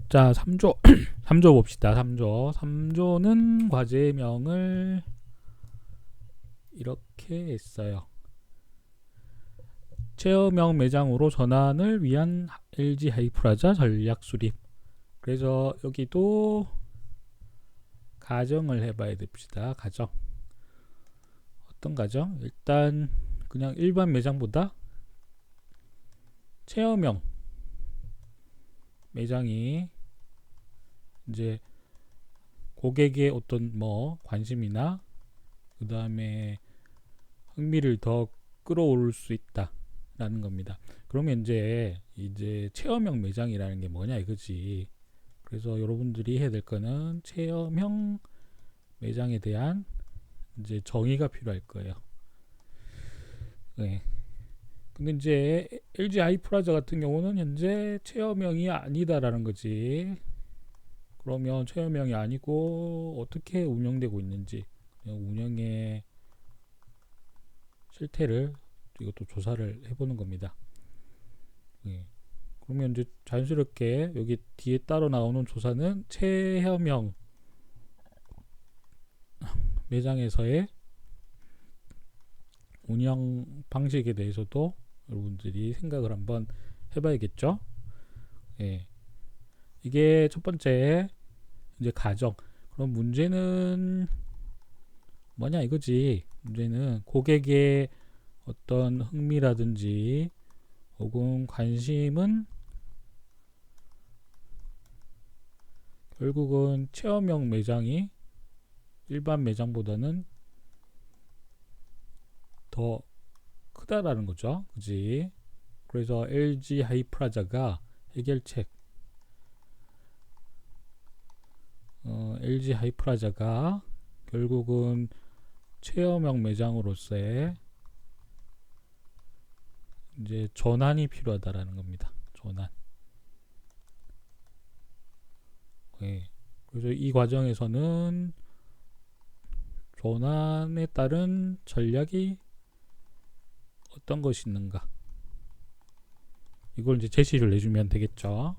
자, 3조 3조 봅시다. 3조는 과제명을 이렇게 했어요. 체험형 매장으로 전환을 위한 LG 하이프라자 전략 수립. 그래서 여기도 가정을 해봐야 됩시다. 가정. 어떤 가정? 일단 그냥 일반 매장보다 체험형 매장이 이제 고객의 어떤 뭐 관심이나 그 다음에 흥미를 더 끌어올 수 있다라는 겁니다. 그러면 이제 체험형 매장이라는 게 뭐냐 이거지. 그래서 여러분들이 해야 될 거는 체험형 매장에 대한 이제 정의가 필요할 거예요. 네. 근데 이제 LG 하이프라자 같은 경우는 현재 체험형이 아니다라는 거지. 그러면 체험형이 아니고 어떻게 운영되고 있는지 운영의 실태를 이것도 조사를 해보는 겁니다. 예. 그러면 이제 자연스럽게 여기 뒤에 따로 나오는 조사는 체험형 매장에서의 운영 방식에 대해서도 여러분들이 생각을 한번 해봐야겠죠. 예. 이게 첫 번째 이제 가정. 그럼 문제는 뭐냐 이거지. 문제는 고객의 어떤 흥미라든지 혹은 관심은 결국은 체험형 매장이 일반 매장보다는 더 크다라는 거죠. 그지? 그래서 LG 하이프라자가 해결책 LG 하이프라자가 결국은 체험형 매장으로서의 이제 전환이 필요하다라는 겁니다. 전환. 네. 그래서 이 과정에서는 전환에 따른 전략이 어떤 것이 있는가? 이걸 이제 제시를 내주면 되겠죠.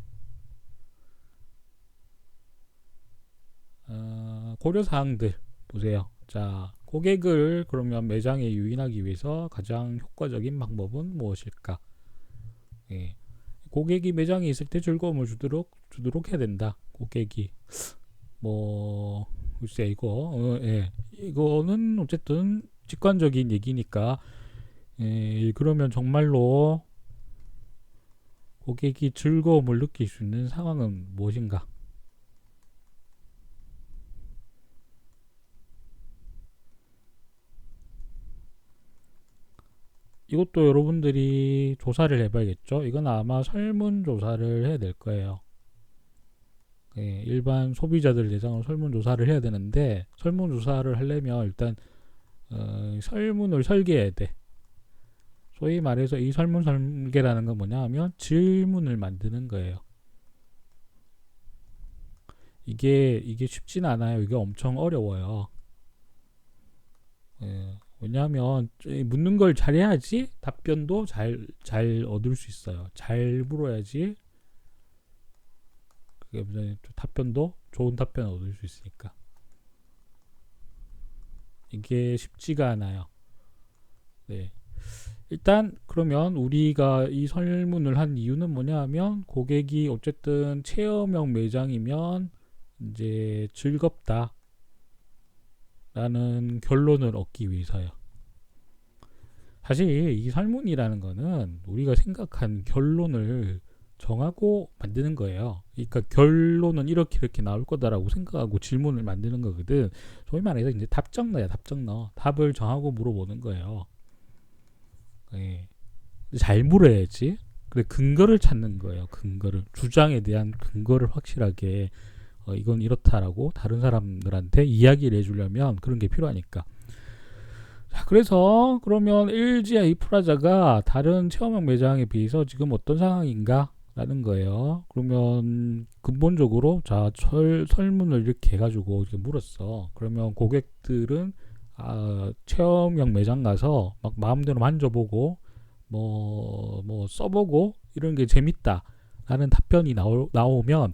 고려사항들 보세요. 자, 고객을 그러면 매장에 유인하기 위해서 가장 효과적인 방법은 무엇일까? 예. 고객이 매장에 있을 때 즐거움을 주도록 해야 된다. 고객이 뭐 글쎄 이거 예. 이거는 어쨌든 직관적인 얘기니까 그러면 정말로 고객이 즐거움을 느낄 수 있는 상황은 무엇인가? 이것도 여러분들이 조사를 해봐야겠죠. 이건 아마 설문조사를 해야 될 거예요. 예, 일반 소비자들 대상으로 설문조사를 해야 되는데 설문조사를 하려면 일단 설문을 설계해야 돼. 소위 말해서 이 설문 설계라는 건 뭐냐 하면 질문을 만드는 거예요. 이게 쉽진 않아요. 이게 엄청 어려워요. 예, 왜냐하면 묻는 걸 잘해야지 답변도 잘 얻을 수 있어요. 잘 물어야지 그게 답변도 좋은 답변 얻을 수 있으니까. 이게 쉽지가 않아요. 네. 일단 그러면 우리가 이 설문을 한 이유는 뭐냐 하면 고객이 어쨌든 체험형 매장이면 이제 즐겁다 라는 결론을 얻기 위해서요. 사실 이 설문이라는 거는 우리가 생각한 결론을 정하고 만드는 거예요. 그러니까 결론은 이렇게 나올 거다라고 생각하고 질문을 만드는 거거든. 소위 말해서 이제 답정너야, 답정너. 답을 정하고 물어보는 거예요. 예. 잘 물어야지. 그래, 근거를 찾는 거예요. 근거를. 주장에 대한 근거를 확실하게 이건 이렇다라고 다른 사람들한테 이야기를 해주려면 그런 게 필요하니까. 자, 그래서 그러면 LG 하이프라자가 다른 체험형 매장에 비해서 지금 어떤 상황인가? 라는 거예요. 그러면 근본적으로 자 설문을 이렇게 해가지고 이렇게 물었어. 그러면 고객들은 체험형 매장 가서 막 마음대로 만져보고 뭐 써보고 이런 게 재밌다 라는 답변이 나오면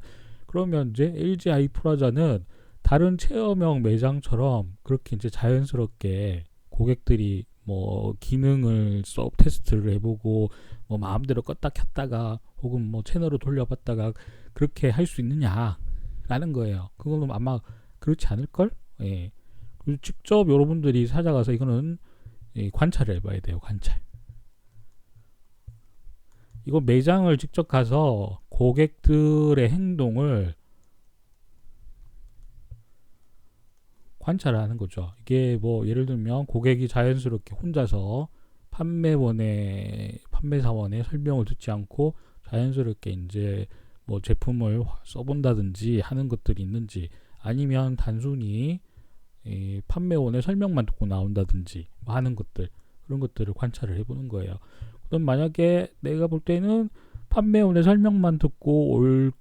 그러면 이제 LG 하이프라자는 다른 체험형 매장처럼 그렇게 이제 자연스럽게 고객들이 뭐 기능을 서 테스트를 해보고 뭐 마음대로 껐다 켰다가 혹은 뭐 채널을 돌려봤다가 그렇게 할 수 있느냐라는 거예요. 그거는 아마 그렇지 않을걸? 예. 그리고 직접 여러분들이 찾아가서 이거는 관찰을 해봐야 돼요. 관찰. 이거 매장을 직접 가서 고객들의 행동을 관찰하는 거죠. 이게 뭐 예를 들면 고객이 자연스럽게 혼자서 판매사원의 설명을 듣지 않고 자연스럽게 이제 뭐 제품을 써본다든지 하는 것들이 있는지, 아니면 단순히 이 판매원의 설명만 듣고 나온다든지 뭐 하는 것들, 그런 것들을 관찰을 해보는 거예요. 그럼 만약에 내가 볼 때는 판매원의 설명만 듣고 올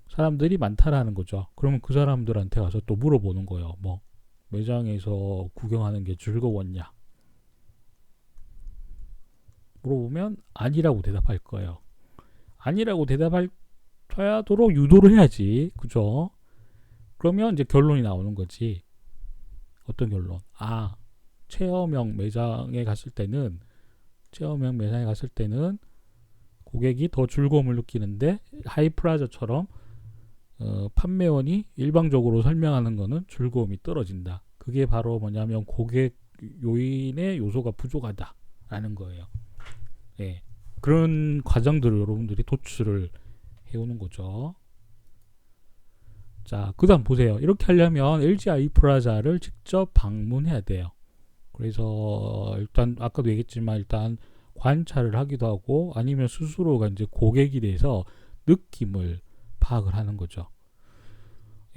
사람들이 많다라는 거죠. 그러면 그 사람들한테 가서 또 물어보는 거예요. 뭐 매장에서 구경하는 게 즐거웠냐? 물어보면 아니라고 대답할 거예요. 아니라고 대답하도록 유도를 해야지. 그죠? 그러면 이제 결론이 나오는 거지. 어떤 결론? 체험형 매장에 갔을 때는 고객이 더 즐거움을 느끼는데 하이프라자처럼 판매원이 일방적으로 설명하는 거는 즐거움이 떨어진다. 그게 바로 뭐냐면 고객 요인의 요소가 부족하다라는 거예요. 예. 그런 과정들을 여러분들이 도출을 해오는 거죠. 자, 그 다음 보세요. 이렇게 하려면 LG 하이프라자를 직접 방문해야 돼요. 그래서 일단 아까도 얘기했지만 일단 관찰을 하기도 하고, 아니면 스스로가 이제 고객이 돼서 느낌을 파악을 하는 거죠.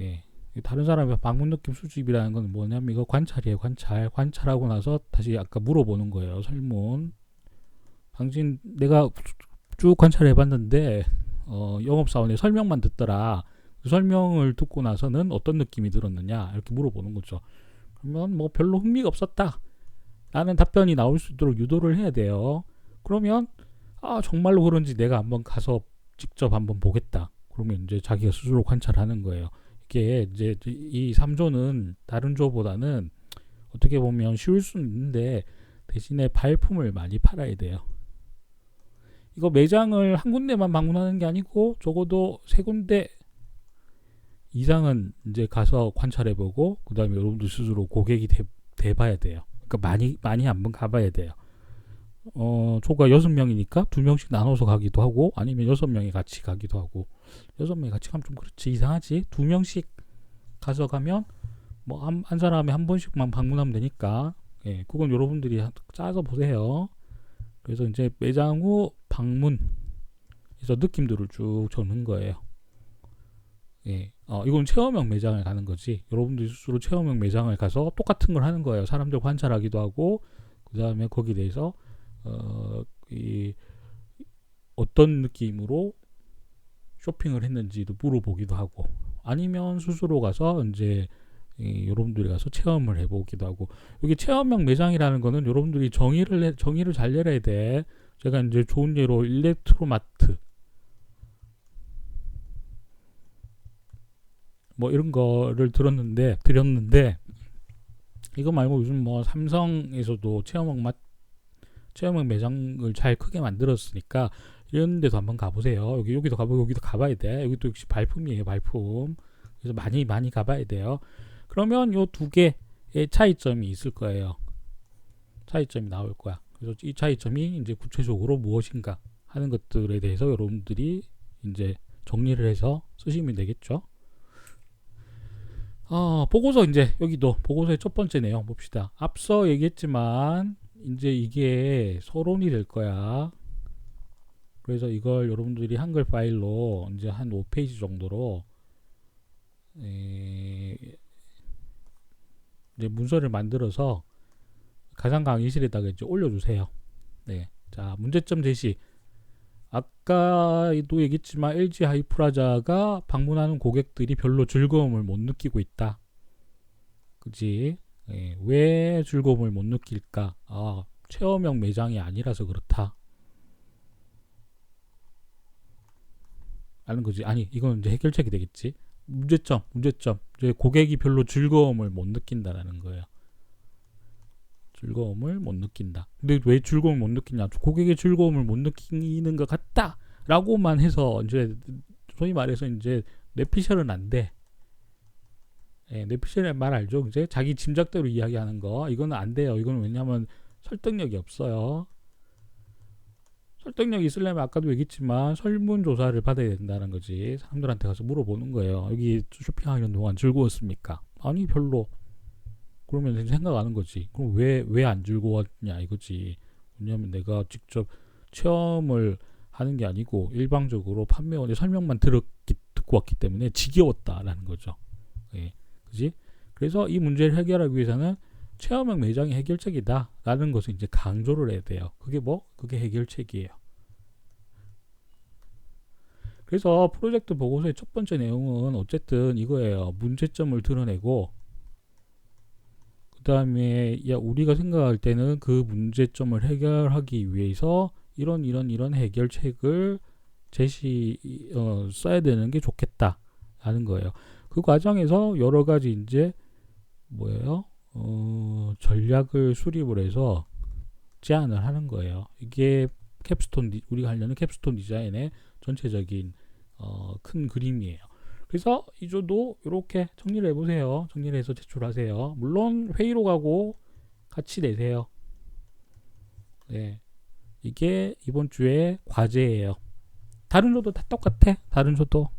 예. 다른 사람의 방문 느낌 수집이라는 건 뭐냐면 이거 관찰이에요. 관찰하고 나서 다시 아까 물어보는 거예요. 설문. 당신 내가 쭉 관찰해 봤는데 영업사원의 설명만 듣더라. 그 설명을 듣고 나서는 어떤 느낌이 들었느냐, 이렇게 물어보는 거죠. 그러면 뭐 별로 흥미가 없었다 라는 답변이 나올 수 있도록 유도를 해야 돼요. 그러면 정말로 그런지 내가 한번 가서 직접 한번 보겠다. 그러면 이제 자기가 스스로 관찰하는 거예요. 이게 이제 이 3조는 다른 조보다는 어떻게 보면 쉬울 수는 있는데 대신에 발품을 많이 팔아야 돼요. 이거 매장을 한 군데만 방문하는 게 아니고 적어도 3군데 이상은 이제 가서 관찰해보고, 그 다음에 여러분들 스스로 고객이 돼봐야 돼요. 그러니까 많이 한번 가봐야 돼요. 조가 6명이니까 2명씩 나눠서 가기도 하고, 아니면 6명이 같이 가기도 하고. 6명이 같이 가면 좀 그렇지, 이상하지. 2명씩 가서 가면 뭐 한 사람에 한 번씩만 방문하면 되니까, 예, 그건 여러분들이 짜서 보세요. 그래서 이제 매장 후 방문에서 느낌들을 쭉 적는 거예요. 예, 이건 체험형 매장을 가는 거지. 여러분들 스스로 체험형 매장을 가서 똑같은 걸 하는 거예요. 사람들 관찰하기도 하고, 그 다음에 거기에 대해서 어떤 느낌으로 쇼핑을 했는지도 물어보기도 하고, 아니면 스스로 가서 이제 여러분들이 가서 체험을 해보기도 하고. 여기 체험형 매장이라는 거는 여러분들이 정의를 잘 내려야 돼. 제가 이제 좋은 예로 일렉트로마트 뭐 이런 거를 드렸는데 이거 말고 요즘 뭐 삼성에서도 체험형 매장을 잘 크게 만들었으니까 이런 데도 한번 가보세요. 여기도 가보고 여기도 가봐야 돼. 여기도 역시 발품이에요, 발품. 그래서 많이 가봐야 돼요. 그러면 요 두 개의 차이점이 있을 거예요. 차이점이 나올 거야. 그래서 이 차이점이 이제 구체적으로 무엇인가 하는 것들에 대해서 여러분들이 이제 정리를 해서 쓰시면 되겠죠. 보고서 이제 여기도 보고서의 첫 번째 내용 봅시다. 앞서 얘기했지만 이제 이게 서론이 될 거야. 그래서 이걸 여러분들이 한글 파일로 이제 한 5페이지 정도로 이제 문서를 만들어서 가상 강의실에다가 이제 올려주세요. 네. 자, 문제점 제시. 아까도 얘기했지만 LG 하이프라자가 방문하는 고객들이 별로 즐거움을 못 느끼고 있다. 그지? 예, 왜 즐거움을 못 느낄까? 체험형 매장이 아니라서 그렇다. 라는 거지. 아니, 이건 이제 해결책이 되겠지. 문제점. 이제 고객이 별로 즐거움을 못 느낀다라는 거예요. 즐거움을 못 느낀다. 근데 왜 즐거움을 못 느끼냐? 고객의 즐거움을 못 느끼는 것 같다라고만 해서 이제 소위 말해서 이제 뇌피셜은 안 돼. 예, 뇌피셜의 말 알죠? 이제 자기 짐작대로 이야기하는 거 이거는 안 돼요. 이거는 왜냐하면 설득력이 없어요. 설득력이 있으려면 아까도 얘기했지만 설문조사를 받아야 된다는 거지. 사람들한테 가서 물어보는 거예요. 여기 쇼핑하는 동안 즐거웠습니까? 아니 별로. 그러면 생각하는 거지. 그럼 왜 안 즐거웠냐 이거지. 왜냐면 내가 직접 체험을 하는 게 아니고 일방적으로 판매원의 설명만 듣고 왔기 때문에 지겨웠다라는 거죠. 예, 그지? 그래서 이 문제를 해결하기 위해서는 체험형 매장이 해결책이다라는 것을 이제 강조를 해야 돼요. 그게 해결책이에요. 그래서 프로젝트 보고서의 첫 번째 내용은 어쨌든 이거예요. 문제점을 드러내고 그 다음에 우리가 생각할 때는 그 문제점을 해결하기 위해서 이런 해결책을 써야 되는 게 좋겠다 하는 거예요. 그 과정에서 여러 가지 이제 전략을 수립을 해서 제안을 하는 거예요. 이게 우리가 하려는 캡스톤 디자인의 전체적인 큰 그림이에요. 그래서 이조도 이렇게 정리를 해보세요. 정리를 해서 제출하세요. 물론 회의로 가고 같이 내세요. 네, 이게 이번 주에 과제예요. 다른 조도 다 똑같아. 다른 조도